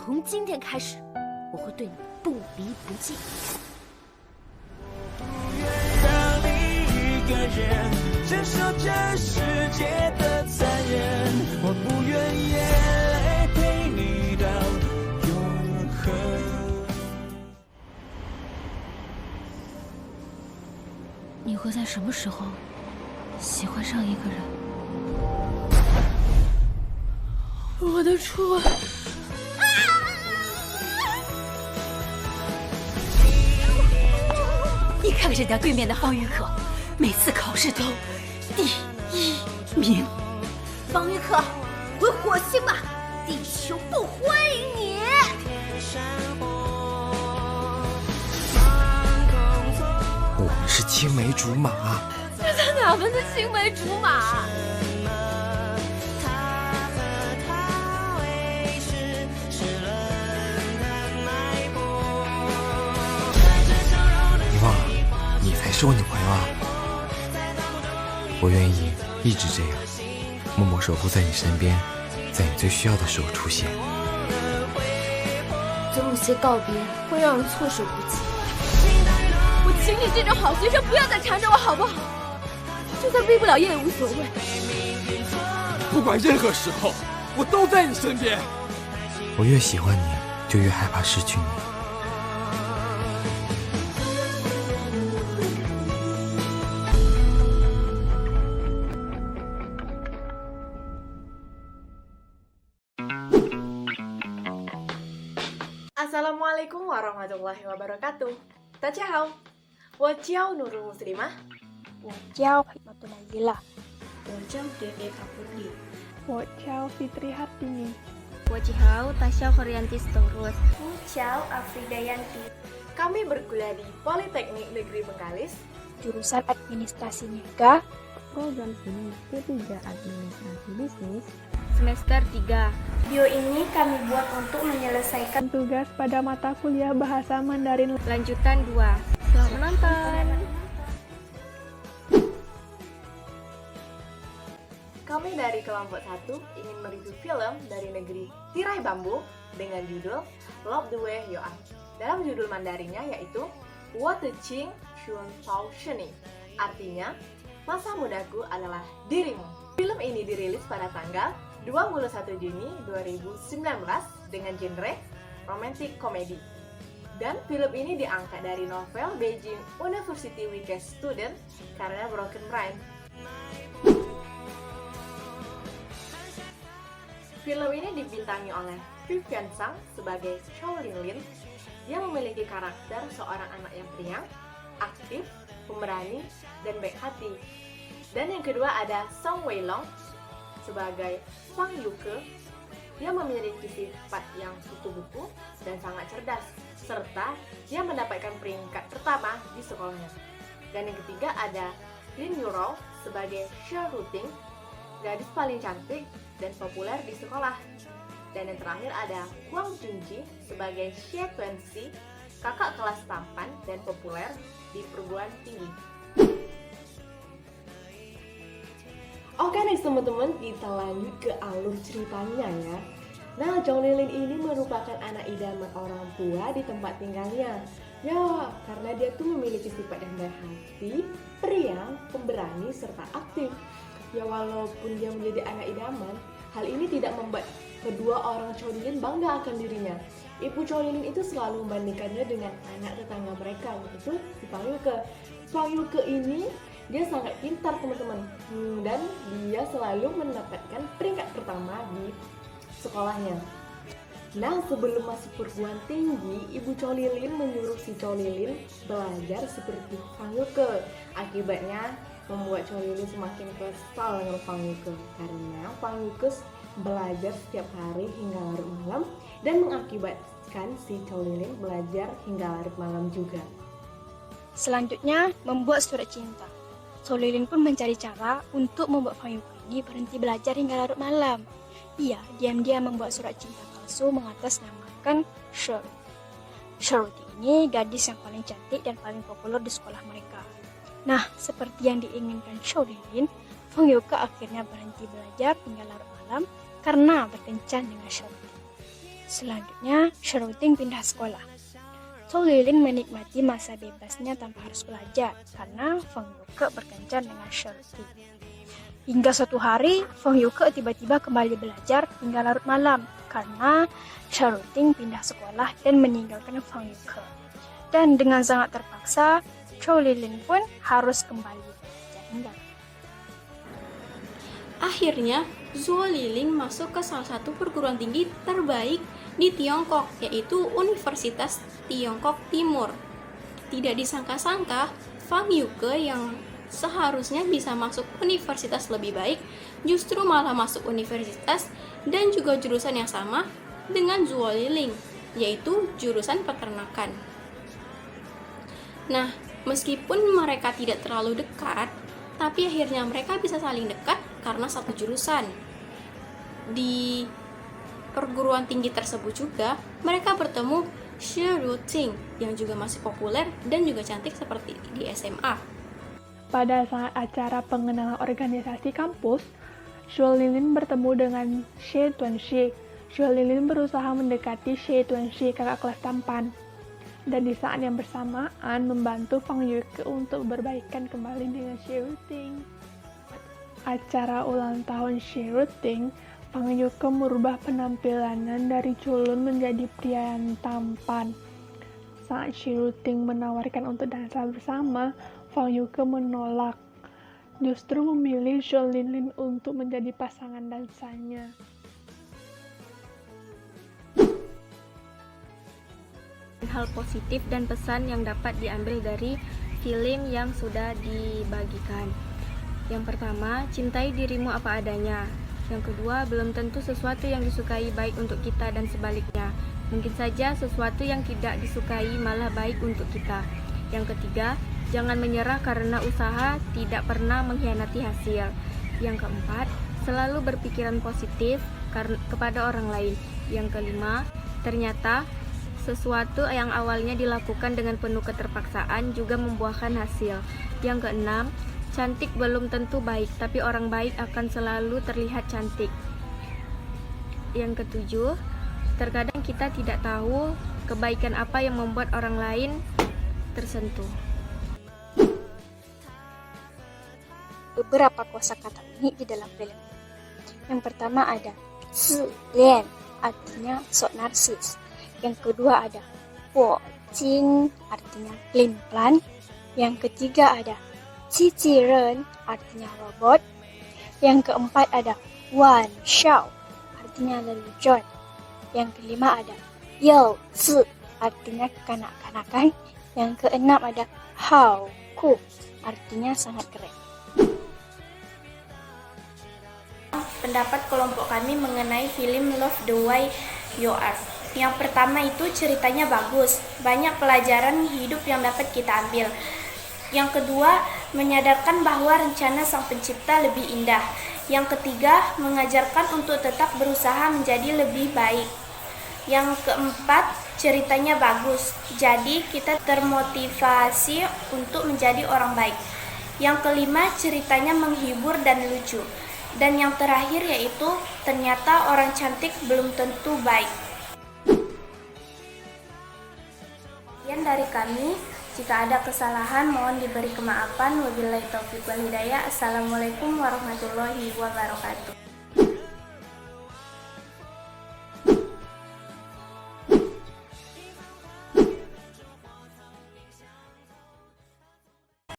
从今天开始，我会对你不离不弃。让你一个人承受这世界的残忍，我不愿眼泪陪你到永恒。你会在什么时候喜欢上一个人？我的初吻。你看人家对面的方玉可，每次考试都第1名。方玉可，回火星吧，地球不欢迎你。我们是青梅竹马。这在哪门子青梅竹马？你忘了，你才是我女朋友啊！我愿意一直这样，默默守护在你身边，在你最需要的时候出现。总有些告别会让人措手不及。我请你这种好学生不要再缠着我好不好？就算毕不了业也无所谓。不管任何时候，我都在你身边。我越喜欢你，就越害怕失去你。Assalamualaikum warahmatullahi wabarakatuh. 大家好，我叫 Nurul Muslimah， 我叫 Hikmatul Nazila， 我叫 Dede Kapurli， 我叫 Fitri Hartini， 我叫 Tasya Khorianti Storus， 我叫Afrida Yanti. Kami berkuliah di Politeknik Negeri Bengkalis, jurusan Administrasi Niaga, program studi K3 Administrasi Bisnis, semester 3. Video ini kami buat untuk menyelesaikan tugas pada mata kuliah Bahasa Mandarin lanjutan 2. Selamat menonton. Kami dari kelompok 1 ingin mereview film dari negeri Tirai Bambu dengan judul Love the Way You Are. Dalam judul Mandarinnya yaitu Wo De Qing Xuan Pao Sheni. Artinya, masa mudaku adalah dirimu. Film ini dirilis pada tanggal 21 Juni 2019 dengan genre romantic comedy. Dan film ini diangkat dari novel Beijing University Weekend Student karya Broken Brain. Film ini dibintangi oleh Vivian Sang sebagai Chow Lin Lin yang memiliki karakter seorang anak yang periang, aktif, pemberani, dan baik hati. Dan yang kedua ada Song Wei Long sebagai Fang Yuke. Dia memiliki sifat yang kutu buku dan sangat cerdas, serta dia mendapatkan peringkat pertama di sekolahnya. Dan yang ketiga ada Lin Yurou sebagai Xue Ruting, gadis paling cantik dan populer di sekolah. Dan yang terakhir ada Huang Junji sebagai Xie Tuanxi, kakak kelas tampan dan populer di perguruan tinggi. Oke next teman-teman, kita lanjut ke alur ceritanya ya. Nah, Chow Lin Lin ini merupakan anak idaman orang tua di tempat tinggalnya. Ya, karena dia tuh memiliki sifat yang baik hati, periang, pemberani, serta aktif. Ya walaupun dia menjadi anak idaman, hal ini tidak membuat kedua orang Chow Lin Lin bangga akan dirinya. Ibu Chow Lin Lin itu selalu membandingkannya dengan anak tetangga mereka, yaitu si Fang Yuke. Fang Yuke ini dia sangat pintar teman-teman, dan dia selalu mendapatkan peringkat pertama di sekolahnya. Nah, sebelum masuk perguruan tinggi, Ibu Chow Lin Lin menyuruh si Chow Lin Lin belajar seperti Fang Yuke. Akibatnya membuat Chow Lin Lin semakin kesal dengan Fang Yuke, karena Fang Yuke belajar setiap hari hingga larut malam dan mengakibatkan si Chow Lin Lin belajar hingga larut malam juga. Selanjutnya, membuat surat cinta. Chow Lin Lin pun mencari cara untuk membuat Fang Yuke ini berhenti belajar hingga larut malam. Ia diam-diam membuat surat cinta palsu mengatasnamakan Xue. Xue ini gadis yang paling cantik dan paling populer di sekolah mereka. Nah, seperti yang diinginkan Chow Lin Lin, Fang Yuke akhirnya berhenti belajar hingga larut malam karena berkencan dengan Xue. Selanjutnya, Shruting pindah sekolah. Zhou Lilin menikmati masa bebasnya tanpa harus belajar karena Feng Yuke berkencan dengan Shruting. Hingga suatu hari, Feng Yuke tiba-tiba kembali belajar hingga larut malam karena Shruting pindah sekolah dan meninggalkan Feng Yuke. Dan dengan sangat terpaksa, Zhou Lilin pun harus kembali belajar hingga. Akhirnya, Zhou Lilin masuk ke salah satu perguruan tinggi terbaik di Tiongkok, yaitu Universitas Tiongkok Timur. Tidak disangka-sangka, Feng Yuke yang seharusnya bisa masuk universitas lebih baik, justru malah masuk universitas dan juga jurusan yang sama dengan Zhou Lilin, yaitu jurusan peternakan. Nah, meskipun mereka tidak terlalu dekat, tapi akhirnya mereka bisa saling dekat karena satu jurusan. Di perguruan tinggi tersebut juga, mereka bertemu Shruting yang juga masih populer dan juga cantik seperti di SMA. Pada saat acara pengenalan organisasi kampus, Zhou Lilin bertemu dengan Xie Tuanxi. Zhou Lilin berusaha mendekati Xie Tuanxi, kakak kelas tampan. Dan di saat yang bersamaan membantu Feng Yuke untuk berbaikan kembali dengan Shruting. Acara ulang tahun Shruting, Feng Yuke merubah penampilannya dari culun menjadi pria yang tampan. Saat Shruting menawarkan untuk dansa bersama, Feng Yuke menolak, justru memilih Zhou Lilin untuk menjadi pasangan dansanya. Hal positif dan pesan yang dapat diambil dari film yang sudah dibagikan. Yang pertama, cintai dirimu apa adanya. Yang kedua, belum tentu sesuatu yang disukai baik untuk kita dan sebaliknya. Mungkin saja sesuatu yang tidak disukai malah baik untuk kita. Yang ketiga, jangan menyerah karena usaha tidak pernah mengkhianati hasil. Yang keempat, selalu berpikiran positif kepada orang lain. Yang kelima, ternyata sesuatu yang awalnya dilakukan dengan penuh keterpaksaan juga membuahkan hasil. Yang keenam, cantik belum tentu baik, tapi orang baik akan selalu terlihat cantik. Yang ketujuh, terkadang kita tidak tahu kebaikan apa yang membuat orang lain tersentuh. Beberapa kosakata unik di dalam film. Yang pertama ada Zi Lian, artinya sok narsis. Yang kedua ada Bo Jing, artinya pelin-pelan. Yang ketiga ada Qi Ji Ren, artinya robot. Yang keempat ada Wan Shao, artinya lelucon. Yang kelima ada Yao Zi, artinya kekanak-kanakan. Yang keenam ada Hao Ku, artinya sangat keren. Pendapat kelompok kami mengenai film Love the Way You Are. Yang pertama itu ceritanya bagus, banyak pelajaran hidup yang dapat kita ambil. Yang kedua, menyadarkan bahwa rencana sang pencipta lebih indah. Yang ketiga, mengajarkan untuk tetap berusaha menjadi lebih baik. Yang keempat, ceritanya bagus, jadi kita termotivasi untuk menjadi orang baik. Yang kelima, ceritanya menghibur dan lucu. Dan yang terakhir yaitu, ternyata orang cantik belum tentu baik. Sekian dari kami. Jika ada kesalahan, mohon diberi kemaafan. Wabillahi taufiq wal hidayah. Assalamualaikum warahmatullahi wabarakatuh.